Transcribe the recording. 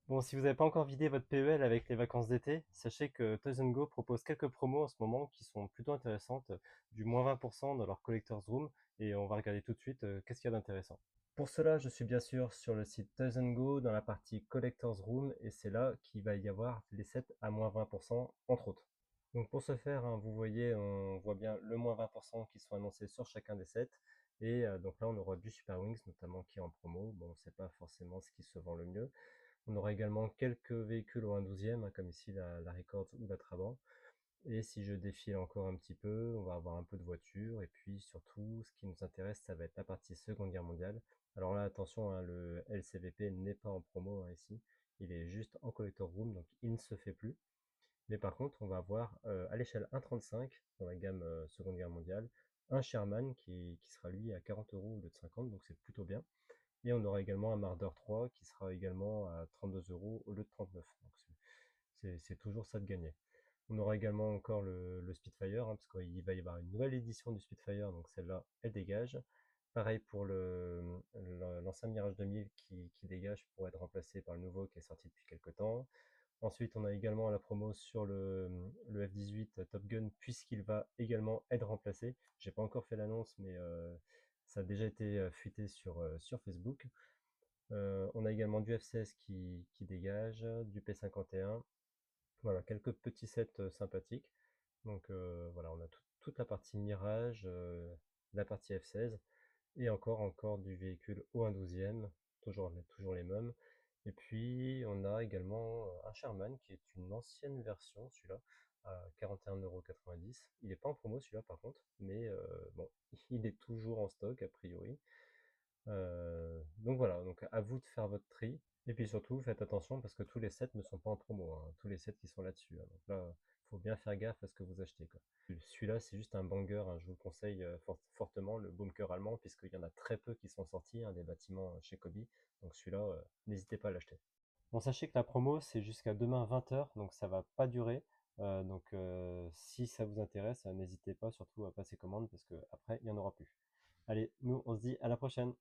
Bon, si vous n'avez pas encore vidé votre PEL avec les vacances d'été, sachez que Toys and Go propose quelques promos en ce moment qui sont plutôt intéressantes, du moins 20% dans leur Collector's Room, et on va regarder tout de suite qu'est-ce qu'il y a d'intéressant. Pour cela, je suis bien sûr sur le site Toys and Go dans la partie Collector's Room, et c'est là qu'il va y avoir les sets à moins 20%, entre autres. Donc pour ce faire, hein, vous voyez, on voit bien le moins 20% qui sont annoncés sur chacun des sets, et donc là on aura du Super Wings notamment qui est en promo. Bon, c'est pas forcément ce qui se vend le mieux. On aura également quelques véhicules au 1/12e, hein, comme ici la Record ou la Trabant. Et si je défile encore un petit peu, on va avoir un peu de voitures. Et puis surtout, ce qui nous intéresse, ça va être la partie Seconde Guerre mondiale. Alors là, attention, hein, le LCVP n'est pas en promo, hein, ici. Il est juste en collector room, donc il ne se fait plus. Mais par contre, on va avoir à l'échelle 1,35 dans la gamme Seconde Guerre mondiale, un Sherman qui sera lui à 40 euros au lieu de 50, donc c'est plutôt bien. Et on aura également un Marder 3 qui sera également à 32 euros au lieu de 39. Donc c'est toujours ça de gagner. On aura également encore le Spitfire, hein, parce qu'il va y avoir une nouvelle édition du Spitfire, donc celle-là, elle dégage. Pareil pour l'ancien Mirage 2000 qui dégage pour être remplacé par le nouveau qui est sorti depuis quelques temps. Ensuite, on a également la promo sur le F-18 Top Gun, puisqu'il va également être remplacé. J'ai pas encore fait l'annonce, mais ça a déjà été fuité sur Facebook. On a également du F-16 qui dégage, du P-51. Voilà, quelques petits sets sympathiques. Donc voilà, on a toute la partie Mirage, la partie F-16, et encore du véhicule au 1/12e, toujours les mêmes. Et puis on a également un Sherman qui est une ancienne version, celui-là, à 41,90 €. Il n'est pas en promo celui-là par contre, mais bon, il est toujours en stock a priori. Donc voilà, donc à vous de faire votre tri. Et puis surtout, faites attention parce que tous les sets ne sont pas en promo, hein, tous les sets qui sont là-dessus, hein. Donc là, faut bien faire gaffe à ce que vous achetez, quoi. Celui-là, c'est juste un banger, hein, je vous le conseille fortement, le bunker allemand, puisqu'il y en a très peu qui sont sortis, hein, des bâtiments chez Kobe. Donc celui-là, n'hésitez pas à l'acheter. Bon, sachez que la promo, c'est jusqu'à demain 20h, donc ça va pas durer. Donc si ça vous intéresse, n'hésitez pas surtout à passer commande parce que après il y en aura plus. Allez, nous on se dit à la prochaine.